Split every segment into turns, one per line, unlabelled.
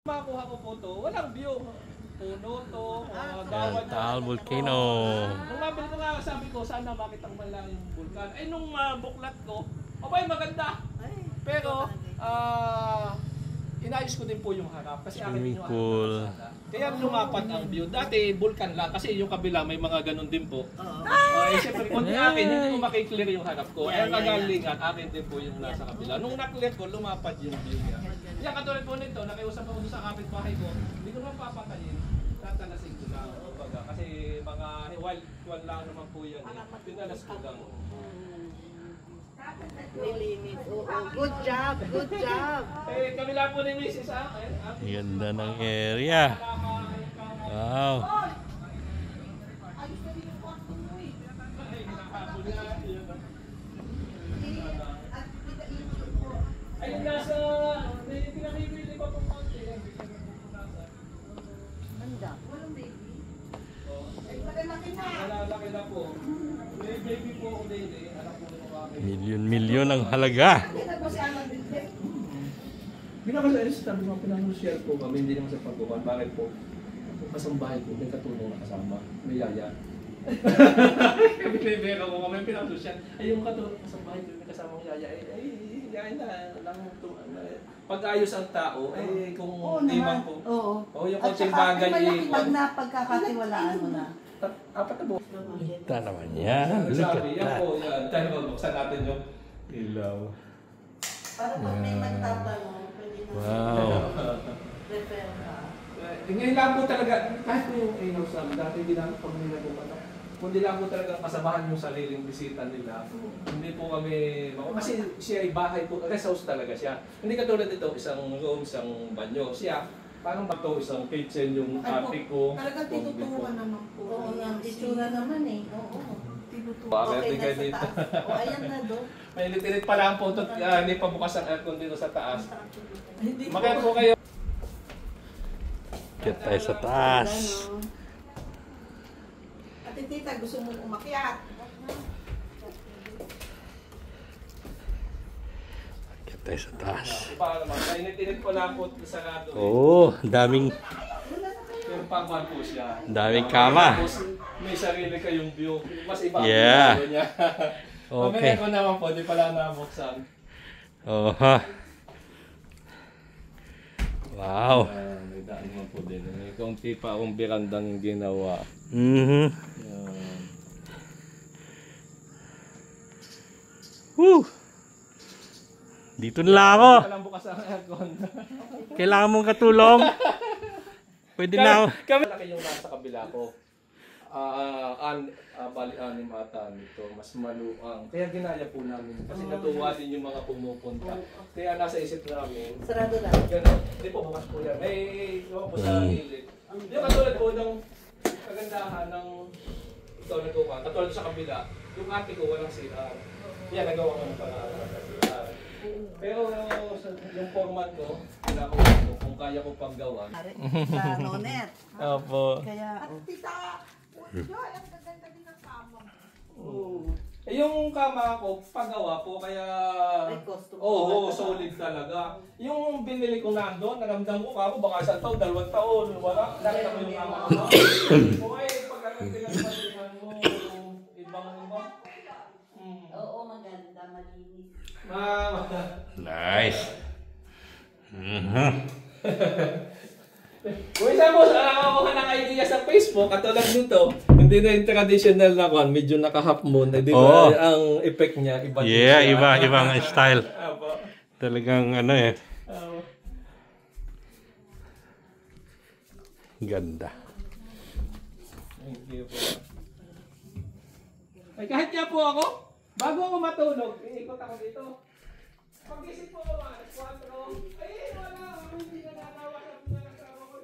Makuha ko po to, walang view. Puno to,
Yan, Taal Volcano.
Nung mabili ko nga, sabi ko, sana makita ko lang yung vulkan. Ay, nung buklat ko, abay, maganda. Pero, inayos ko din po yung harap. Kasi akin yung
Cool.
Kaya lumapat ang view. Dati, vulkan lang. Kasi yung kabila, may mga ganun din po. Siyempre, kung akin, hindi ko makiklear yung harap ko. Ang kagalingan, akin din po yung nasa kabila. Nung naklear ko, lumapat yung view niya. Kaya katulad po nito, nakiusap ako sa kapitbahay ko, hindi ko mapapatayin. Tatalasin ko lang. Kasi mga wild lang naman po yan. Pinalas ko lang.
Good job, good job.
Kami lang po ni Mrs.
Ganda ng area. Wow.
Ay, nasa, pinakibili pa pong konti.
Handa. Walang baby. Ay, malalaki na.
Malalaki na po. May baby po ako din eh. Anak po ng mga
Milyon-milyon ang halaga.
Pinakasalis, sabi mo, pinang-share po kami, hindi naman sa pagkuhan. Bakit po? Kung kasambahay ko, may katulong na kasama, may yaya. Kami may ko kami, pinang-share. Ay, yung kasambahay ko, may kasamang yaya, yaya na lang ito. Pag-ayos ang tao, kung timang po. Oo. Yung konting bagay,
pag napagkakatiwalaan mo na.
Apat na po.
Ito naman yan. Look at
Sabi, yan
that.
po, yan. Tayo magbuksan natin yung ilaw.
Para pag may magtatanong, pwede na
Wow.
refer ka.
Ngayon lang po talaga, kahit po yung ilaw sa amin, dati hindi namin pag nilagumata. Kundi lang po talaga kasamahan yung sariling bisita nila. Hindi po kami, kasi siya ay bahay po, rest house talaga siya. Hindi katulad ito, isang room, isang banyo. Siya, parang ba ito, isang kitchen yung ate ko.
Talagang tinuturuan naman po. Oo, yung itsura naman eh. Oo. Tinuturuan.
Bakit
Okay
kayo
na sa
dito?
taas. O, ayan na do.
May litinit pa lang po ito, hindi pa bukas ang aircon dito sa taas. Makaya po kayo.
Kaya tayo sa taas.
Ate tita, gusto mo umakyat?
Kaya tayo sa taas.
Para naman, init-init po lang po sa sarado.
Oo, daming
Yung pangman po siya.
daming kama.
Tapos may sarili kayong view. Mas iba
Yeah.
ang view niya.
Okay.
Mamaya ko naman po, di pala nabuksan.
Oh, ha. Wow.
May daan naman po din. May kaunti pa akong birandang ginawa.
Mhm. Woo! Dito na lang ako.
Walang bukas ang aircon.
Kailangan mong katulong. Pwede na ako.
Kami laki yung nasa kabila ko. Bali anim ata nito, mas maluang. Kaya ginaya po namin kasi natuwa din yung mga pumupunta. Kaya nasa isip namin,
Sarado lang.
gano'n, hindi po bukas po yan. May iwan po sa gilid. Yung katulad po ng kagandahan ng ito nagawa. Katulad sa kabila, yung ate ko walang CR. Yan, nagawa ko ng pangalan sa CR. Pero yung foreman ko, kinakuha ko kung kaya ko pang gawa.
Sa Nonet.
Opo.
Kaya, tita, ang gaganda din ang kama mo.
Yung kama ko, paggawa po, kaya...
Ay, costume.
Oo, solid talaga. Yung binili ko nandun, naramdam ko ako, baka isang taon, 2 taon, wala. Nakita ko yung kama ko. O ay, pagkakang pinagpasihan mo, ibang-ibang.
Oo, maganda, malinis.
Nice. Mhm.
Kung isa mo, nakakuha ng idea sa Facebook, katulad nito, hindi na yung traditional na one, medyo naka-half moon, di ba?
Oo.
Ang effect niya, iba din
Yeah,
siya.
ibang style.
Apo.
Talagang ano eh.
Apo.
Ganda.
Thank you po. Ay, kahit nga po ako, bago ako matulog, iikot ako dito. Pag-isip po ako, 4, ay, wala, hindi na natawa sa pinag-asawa ko.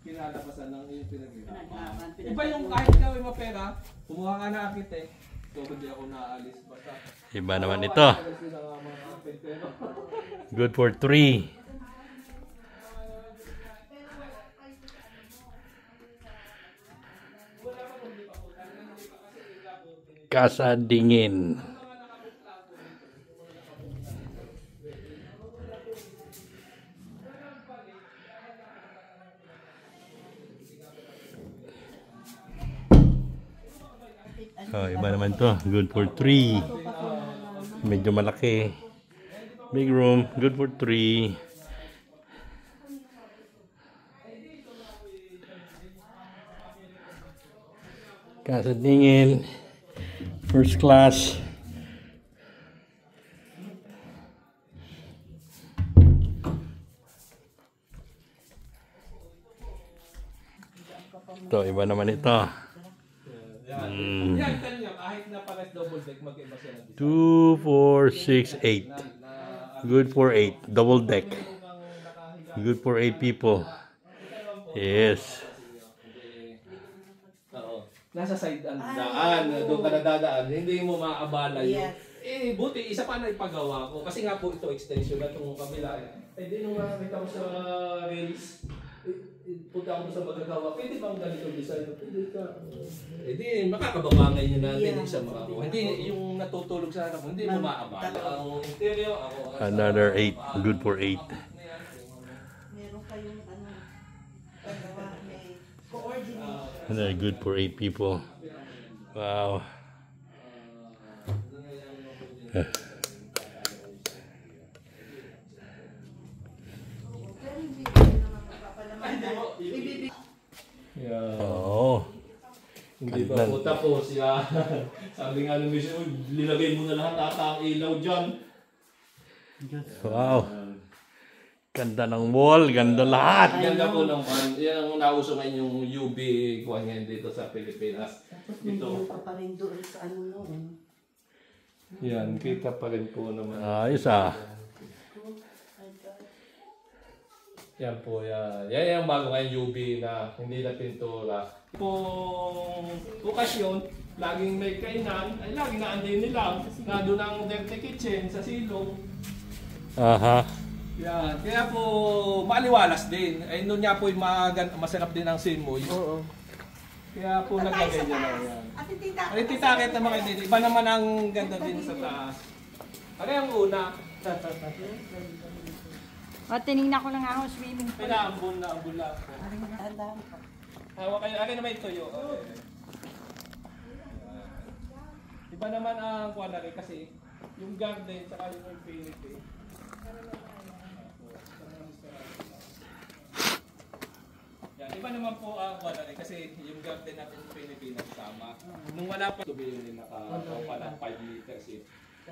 Kinalabasan ng iyong pinag-asawa. Iba yung kahit gawin mo pera, kumuha ka na akit eh. So, hindi ako naalis. Basta.
Iba naman ito. Good for 3. Kasadingin. Oh, iba naman to. Good for 3. Medyo malaki. Big room. Good for 3. Casa tingin. First class. Ito, iba naman ito.
Yan, kanya, kahit na pares double deck, mag-iba siya ng
2, 4, 6, 8. Good for 8. Double deck. Good for 8 people. Yes.
Oo. Nasa side ang daan, doon ka nadadaan, hindi mo maabala yun. Eh, buti, isa pa na ipagawa ko. Kasi nga po ito, extension na itong kabila. Eh, di nung nakakita ko sa Reels, punta ako sa magagawa, pwede bang ganito design? Pwede ka. Eh di, makakababangay nyo natin isa makakuha. Hindi, yung natutulog sa harap mo, hindi mo maabala. Ang interior, ako.
Another 8. Good for 8.
Meron kayong ano, paggawa, may coordinate.
Another good for 8 people. Wow.
Yeah.
Oh.
Hindi pa po tapos. Yeah. Sabi nga ng mission, linagay mo na lahat ata ang ilaw dyan.
Wow. Ganda ng wall. Ganda lahat.
Ganda po ng fan. Yan ang nauso ngayon yung UV kuha ngayon dito sa Pilipinas. Ito.
Pa rin doon sa ano noon.
Yan, kita pa rin po naman.
Ayos ah.
Yan po, yan. Yan yung bago ngayon UV na hindi na pintura. Kung okasyon, laging may kainan, ay laging naandin nila. Nandun ang dirty kitchen sa silong.
Aha.
Yan. Kaya po, maliwalas din. Ay, noon nga po, masarap din ang simoy.
Oo.
Kaya po naglagay niya lang yan.
Ate Tita.
Ay, titakit naman kayo dito. Iba naman ang ganda din sa taas. Ano yung una?
O, tinignan ko lang ako swimming pool.
Pinaambon na ambon lang po.
Tandaan ko.
Hawa kayo. Akin naman ito yun. Iba naman ang kuwanari kasi yung garden saka yung infinity. Yan. Iba naman po ang kuwanari kasi yung garden natin infinity nagsama. Nung wala pa ito yung nakakawa ng 5 liters eh.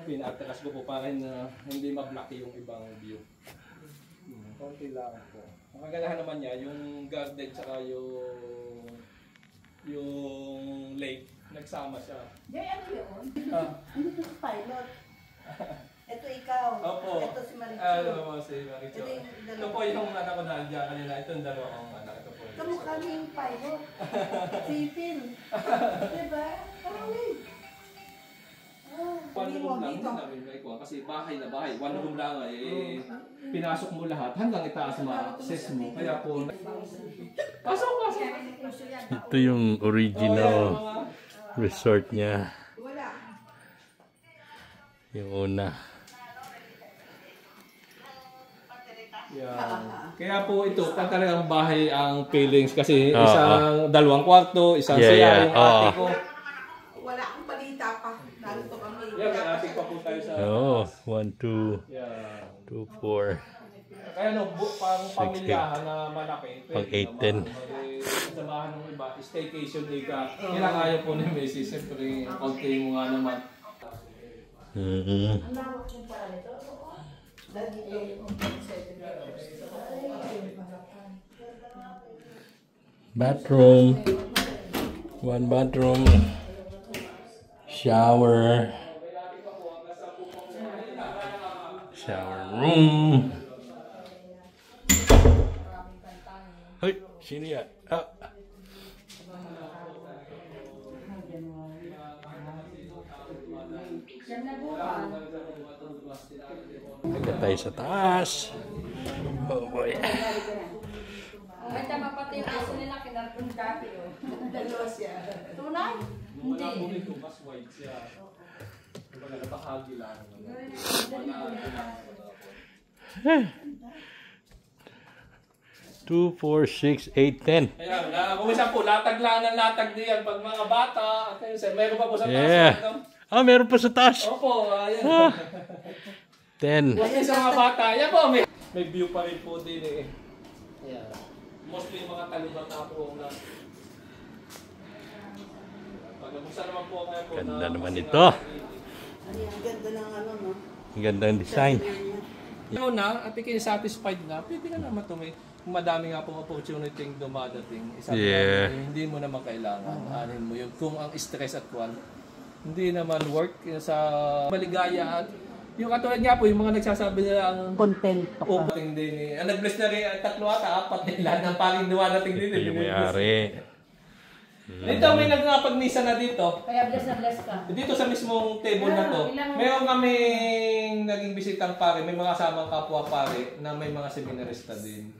Pinatakas ko po para na hindi ma-block yung ibang view. Konti lang po. Ang kagandahan naman niya, yung garden tsaka yung lake, nagsama siya.
Jay, ano yun?
Ah.
Ano ito si Pilot? Ito ikaw.
Opo.
Ito si Marichu.
Ano si Marichu.
Ito yung
Ito
dalawa.
po yung anak ko nandiyan kanina. Ito yung dalawang anak. Ito po.
Kamukha niya yung Pilot. Si Phil. Diba? Parang
One room lang, hindi namin may kuha. Kasi bahay na bahay. One room lang eh. Pinasok mo lahat hanggang itaas ma-access mo. Kaya po, pasok.
Ito yung original resort niya. Yung una.
Yeah. Kaya po ito, talagang bahay ang feelings kasi isang dalawang kwarto, isang siya, yung ate ko.
wala akong balita pa. Narito kami.
Yeah, may ate pa po tayo sa...
Oh, 1, 2,
Yeah.
2, 4.
Kaya no, pang pamilyahan na malaki.
Pang 8, 10.
Samahan ng iba, staycation ika. Kailangan ayaw po ni Mrs. Siyempre, konti mo nga naman.
Ang lawak yung pala nito. Dahil
Bathroom. 1 bathroom. Shower. Shower room. Hey, sini ya. Ah. Agad tayo sa taas. Oh boy.
Ay, tama pati yung aso nila, kinarpon kape.
dalawa siya. Tunay?
Wala po nito, mas wide siya. Kumbaga, nabahagi lang.
2, 4, 6, 8, 10.
Ayan, kung minsan po, latag lang ng latag diyan pag mga bata. At ayun, meron pa po sa taas.
Yeah.
Ano?
Meron pa sa taas.
Opo, ayan.
10.
Kasi sa mga bata, yan po, may view pa rin po din eh. Ayan. Mostly mga talibata po na. Pag-abusan naman po kayo po.
Ganda
na,
naman
kasi
ito.
Ang ganda ng ano, no?
Ang ganda ng design.
Yun na, at ikay satisfied na, pwede ka naman tumay. Kung madami nga pong opportunity yung dumadating, hindi mo naman kailangan. Anin mo yun. Kung ang stress at kwan, hindi naman work sa maligaya at yung katulad nga po, yung mga nagsasabi nila ang
Contento
oh, dating din eh. Ang nag-bless na rin, tatlo ata, apat din. Lahat ng paling dumadating din.
Ito yung may-ari.
Dito may nagpagmisa na dito.
Kaya bless na bless ka.
Dito sa mismong table na to, meron kaming naging bisitang pare, may mga kasamang kapwa pare na may mga seminarista din.